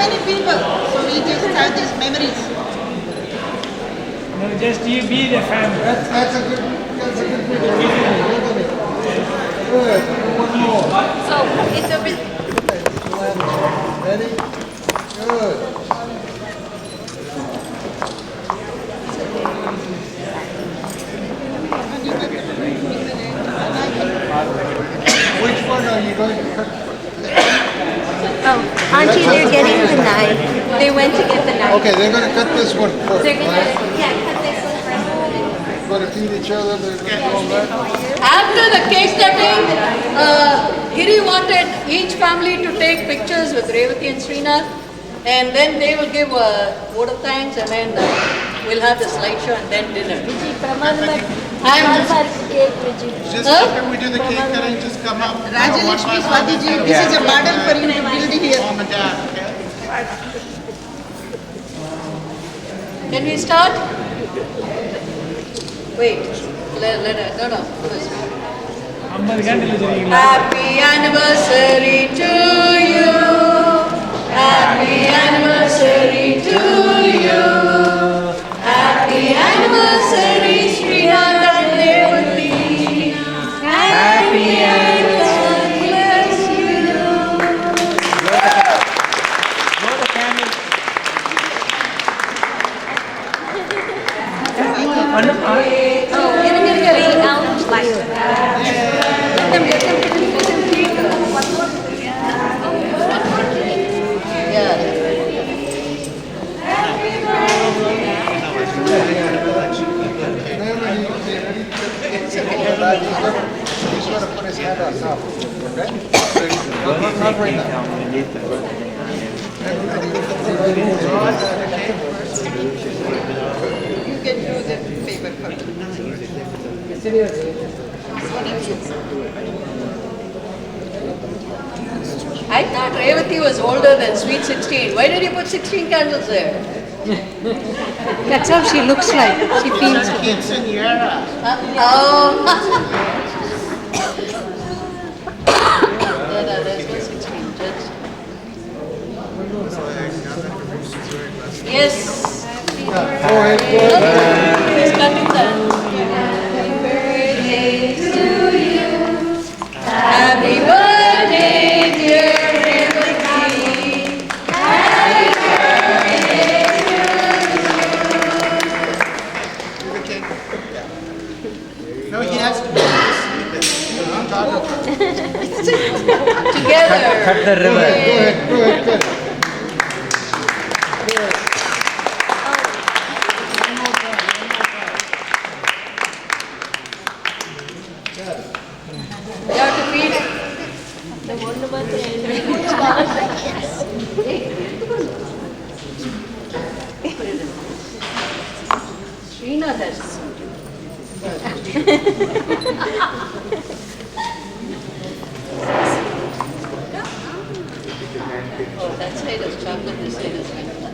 many people, so we just have these memories. No, just you be the family. That's a good video. Good. One more. So it's a bit. Ready? Good. Which one are you going to cut? Oh, Auntie, they're getting the knife. They went to get the knife. Okay, they're going to cut this one first. They're gonna, Right? cut this one first. Going to feed each other. They're going to go back. After the cake cutting, Giri wanted each family to take pictures with Revati and Srinath, and then they will give a vote of thanks, and then we'll have the slideshow and then dinner. Just after we do the cake cutting, just come up. Rajalakshmi Swadiji, this is a model for you to build here. Mom and dad, okay? Can we start? Wait, no, first. 50 கண்டில ஜெயிங்களா? Happy anniversary to you. Happy anniversary to you. Happy anniversary, Srinath and Revati. Happy anniversary, bless you. Blow the candle. He's going to put his hand on top. Okay? Not right now. You can do the paper for me. I thought Revati was older than Sweet 16. Why did you put 16 candles there? That's how she looks like. She feels. Quinceañera. Oh. No, there's no 16. Just. Yes. Go ahead. He's cutting that. Happy birthday to you. Happy birthday, dear Revati. Happy birthday No, he has to be. together. Cut the river. Go ahead. You have to feed Srinath has. Oh, that side is chocolate, this side is vanilla.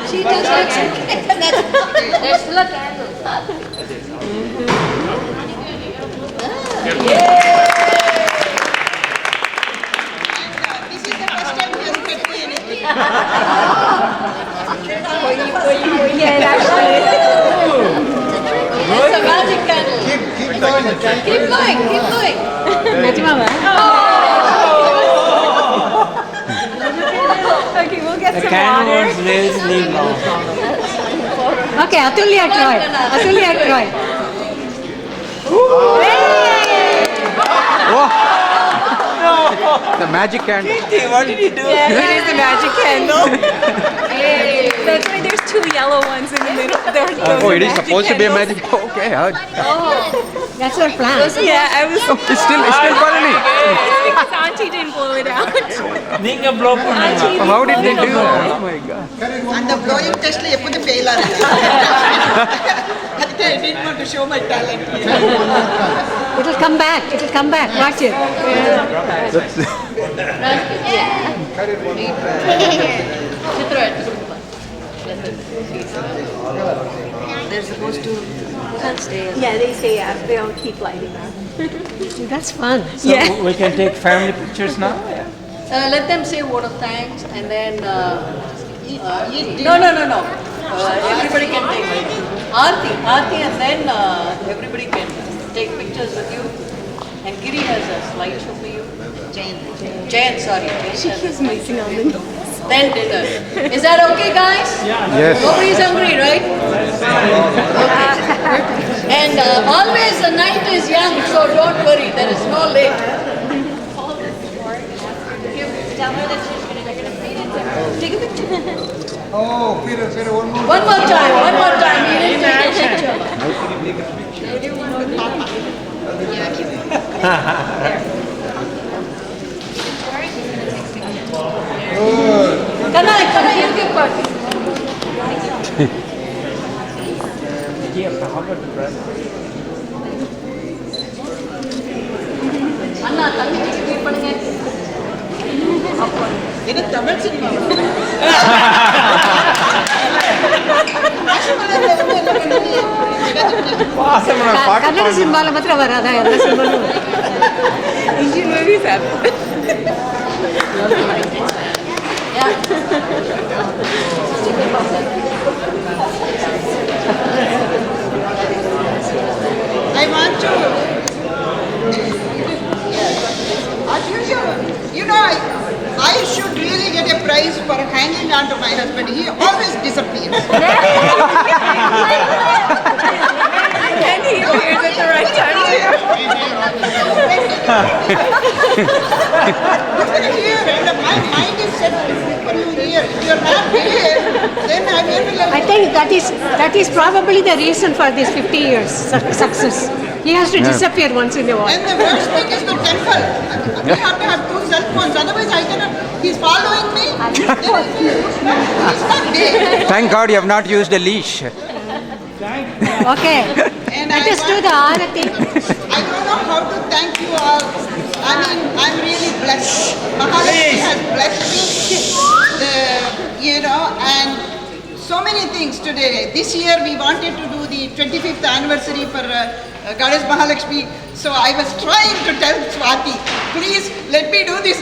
She just looks there's still a candle. This is the first time he has cut me anything. It's a magic candle. Keep going. Keep going. Okay, we'll get The some candle water. was really long. Okay, Atulya Troy. Atulya Troy. The magic candle. What did you do? Yeah, it is a magic candle. That's why there's two yellow ones in the middle. Oh, it is supposed to be a magic. Okay. That's our plan. Yeah, I was. It's still burning. Because Auntie didn't blow it out. நீங்க blow பண்ணீங்களா? How did they do that? Oh my God. அந்த blowing testல எப்போதும் fail ஆகுது. அதுக்கு I didn't want to show my talent. It'll come back. It'll come back. Watch it. Chitra, they're supposed to stay. Yeah, they say they all keep lighting up. That's fun. So Yeah. we can take family pictures now? Let them say word of thanks and then. Eat No. Everybody can take Aarti, and then everybody can take pictures with you. And Giri has a slideshow for you. Jayan, sorry. She keeps missing on the nose. Then dinner. Is that okay, guys? Yes. Nobody's hungry, right? Okay. And always the night is young, so don't worry. There is no late. Take a picture. Oh, Peter, one more. One more time. You didn't take a picture. Kana, you give party. அண்ணா தங்கச்சிக்கு feel பண்ணுங்க. இது Tamil cinema Kannada ಸಿನಿಮಾಲ ಮಾತ್ರ ಬರೋದ ಎಲ್ಲ ಸಿನಿಮಾಲು Indian movies have. I want to, as usual, I should really get a prize for hanging on to my husband. He always disappears. And he appears at the right time. Look at here, my mind is set for you here. If you're not here, then I will. I think that is probably the reason for this 50 years success. He has to disappear once in a while. And the worst thing is the temple. We have to have 2 cell phones, otherwise I cannot. He's following me. He's not there. Thank God you have not used a leash. Okay. And Let us do the Aarati. I don't know how to thank you all. I mean, I'm really blessed. Mahalakshmi has blessed me. And so many things today. This year we wanted to do the 25th anniversary for Goddess Mahalakshmi. So I was trying to tell Swati, please let me do this,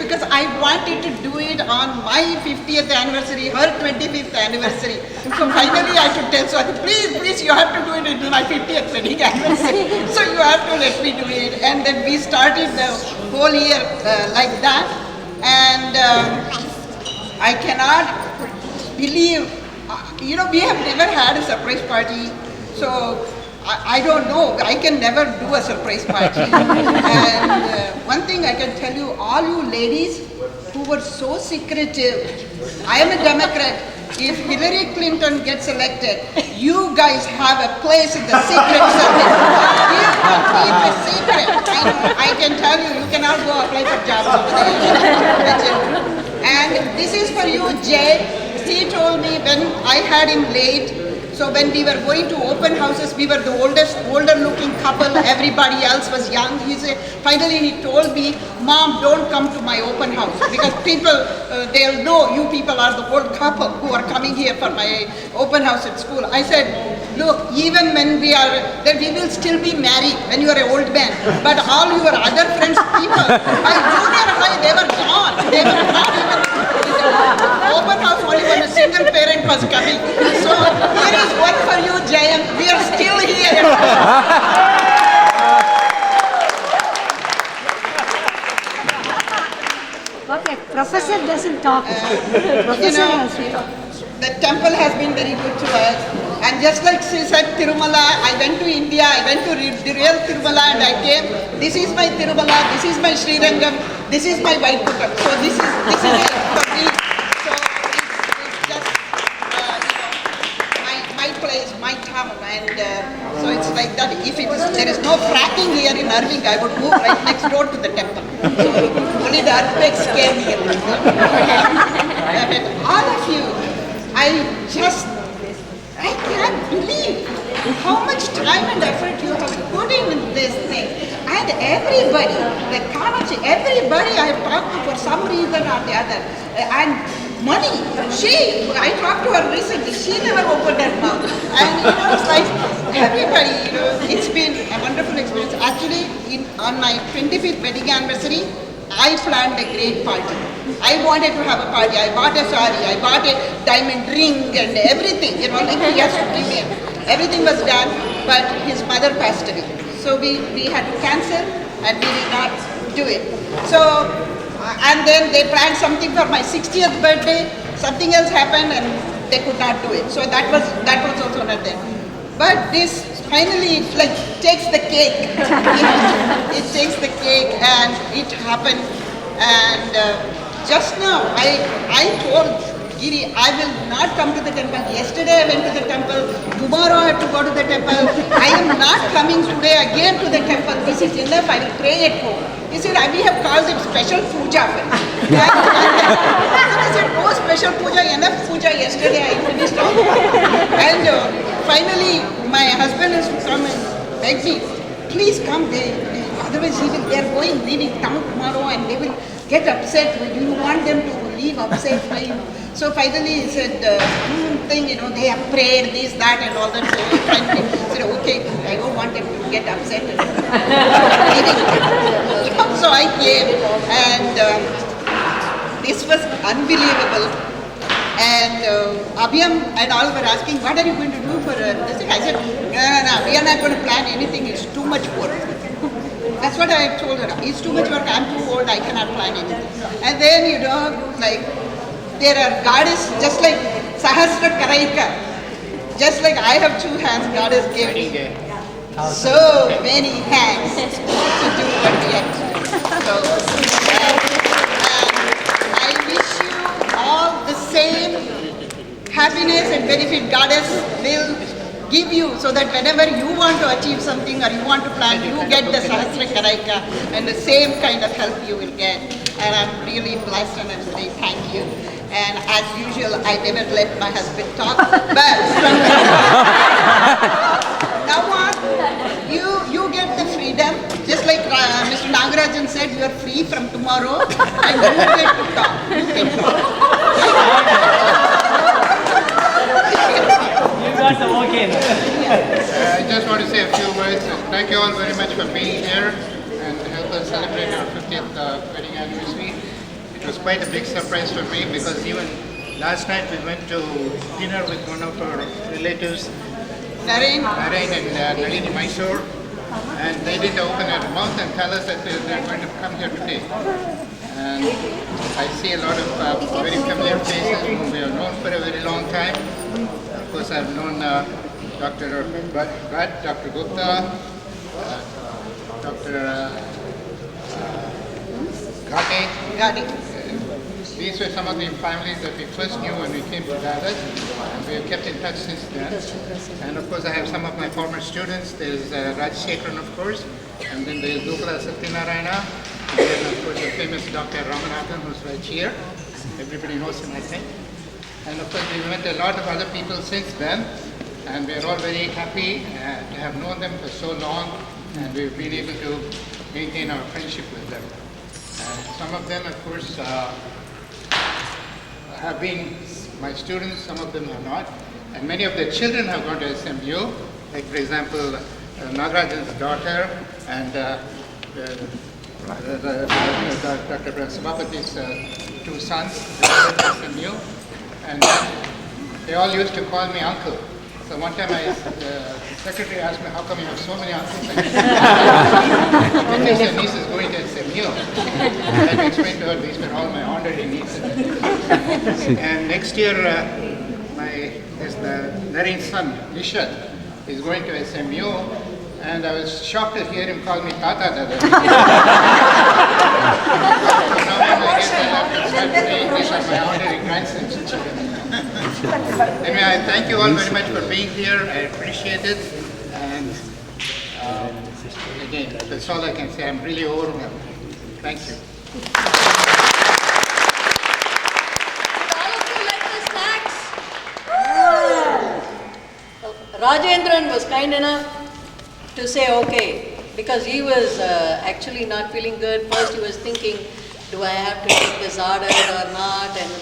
because I wanted to do it on my 50th anniversary, her 25th anniversary. So finally I could tell Swati, please, you have to do it in my 50th wedding anniversary. So you have to let me do it. And then we started the whole year like that. And I cannot believe, we have never had a surprise party. So I don't know. I can never do a surprise party. And one thing I can tell you, all you ladies who were so secretive, I am a Democrat. If Hillary Clinton gets elected, you guys have a place in the Secret Service. You can keep a secret. I can tell you, you cannot go apply for jobs over there. And this is for you, Jay. He told me when I had him late, so when we were going to open houses, we were the older looking couple, everybody else was young. Finally he told me, Mom, don't come to my open house, because people, they'll know you people are the old couple who are coming here for my open house at school. I said, look, even when we are, then we will still be married when you are an old man. But all your other friends, people, by junior high, they were gone. They were not even open house only when a single parent was coming. So here is one for you, Jayant. We are still here. Okay, professor doesn't talk. Professor has to talk. The temple has been very good to us. And just like she said, Tirumala, I went to India, I went to the real Tirumala and I came. This is my Tirumala, this is my Srirangam, this is my Vaikuntham. So this is it for me. So it's just, my place, my town. And so it's like that. If there is no fracking here in Irving, I would move right next door to the temple. So only the earthquakes scare me a little. But all of you, I can't believe how much time and effort you have put in this thing. And everybody, everybody I have talked to for some reason or the other. And money. I talked to her recently, she never opened her mouth. And it's like, everybody, it's been a wonderful experience. Actually, on my 25th wedding anniversary, I planned a great party. I wanted to have a party. I bought a sari, I bought a diamond ring and everything, like he has to give me. Everything was done, but his mother passed away. So we had to cancel and we did not do it. So, and then they planned something for my 60th birthday, something else happened and they could not do it. So that was also not there. But this finally takes the cake. It takes the cake and it happened. And just now I told Giri, I will not come to the temple. Yesterday I went to the temple. Tomorrow I have to go to the temple. I am not coming today again to the temple. This is enough. I will pray at home. He said, we have called it special puja. And I said, no special puja, enough puja. Yesterday I finished all. And finally my husband has to come and beg me, please come. Otherwise they are leaving town tomorrow and they will get upset. You want them to leave upset. So finally he said, they have prayed, this, that and all that. So finally he said, okay, I don't want them to get upset. So I came and this was unbelievable. And Abhiyam and all were asking, what are you going to do for this thing? I said, no, we are not going to plan anything, it's too much work. That's what I told her. It's too much work, I'm too old, I cannot plan anything. And then, there are goddess, just like Sahasra Karaika, just like I have two hands, goddess gave me so many hands to do what we have to do. So, I wish you all the same happiness and benefit goddess will give you, so that whenever you want to achieve something or you want to plan, you get the Sahasra Karaika and the same kind of help you will get. And I'm really blessed and I'm saying thank you. And as usual, I never let my husband talk, but now on, you get the freedom, just like Mr. Nagarajan said, you are free from tomorrow and you get to talk. You can talk. I just want to say a few words. Thank you all very much for being here and help us celebrate our 50th wedding anniversary. It was quite a big surprise for me because even last night we went to dinner with one of our relatives, Narain and Nalini Mysore, and they didn't open their mouth and tell us that they're going to come here today. And I see a lot of very familiar faces whom we have known for a very long time. Of course, I've known Dr. Bhatt, Dr. Gupta, Dr. Ghate. These were some of the families that we first knew when we came to Dallas, and we have kept in touch since then. And of course, I have some of my former students. There's Rajshekharan, of course, and then there's Gokula Satyanarayana, and then of course the famous Dr. Ramanathan, who's right here. Everybody knows him, I think. And of course, we've met a lot of other people since then, and we're all very happy to have known them for so long, and we've been able to maintain our friendship with them. And some of them, of course, have been my students, some of them have not. And many of their children have gone to SMU, like for example, Nagarajan's daughter and Dr. Sabapati's two sons went to SMU. And they all used to call me uncle. So one time the secretary asked me, how come you have so many uncles? Because your niece is going to SMU. I had to explain to her, these were all my honorary nieces. And next year, the Narin's son, Nishad, is going to SMU. And I was shocked to hear him call me Tata Dada. So now I guess I'll have to start saying these are my honorary grandsons. Anyway, I thank you all very much for being here. I appreciate it. And again, that's all I can say. I'm really overwhelmed. Thank you. Would all of you like the snacks? Rajendran was kind enough to say okay, because he was actually not feeling good. First he was thinking do I have to take this order or not, and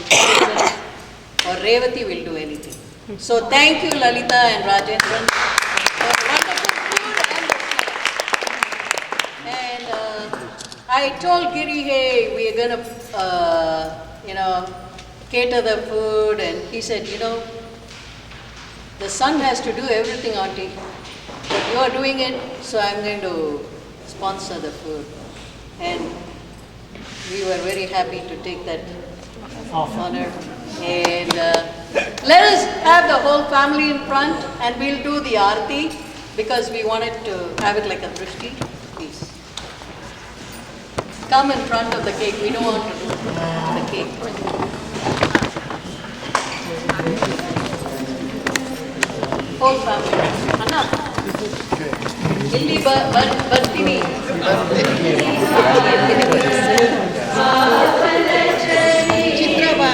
or Revati will do anything. So thank you, Lalita and Rajendran, for wonderful food and the snack. And I told Giri, hey, we are gonna, cater the food, and he said, the son has to do everything, auntie. But you are doing it, so I'm going to sponsor the food. And we were very happy to take that honor. And let us have the whole family in front, and we'll do the aarti because we wanted to have it like a drishti. Please. Come in front of the cake. We don't want to do the cake. Whole family. Anna. Illi Bartini. Chitrava.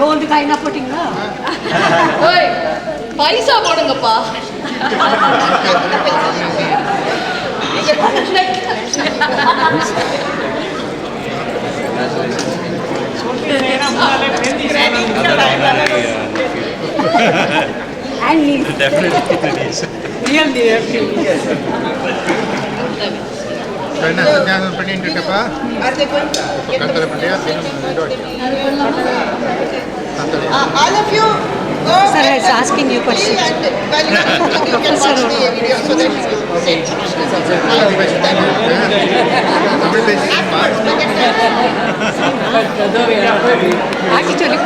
Gold kaina போட்டீங்களா? ஓய் பைசா போடுங்கப்பா. And leave. Real nephew. என்ன சஞ்சானம் பண்ணிட்டு இருக்கப்பா? Are they going to get Kandara பண்ணியா? all of you go Sir and is asking you questions. and while you are cooking, you can watch the video so that you will say. Tamil பேசுறீங்களா? Actually.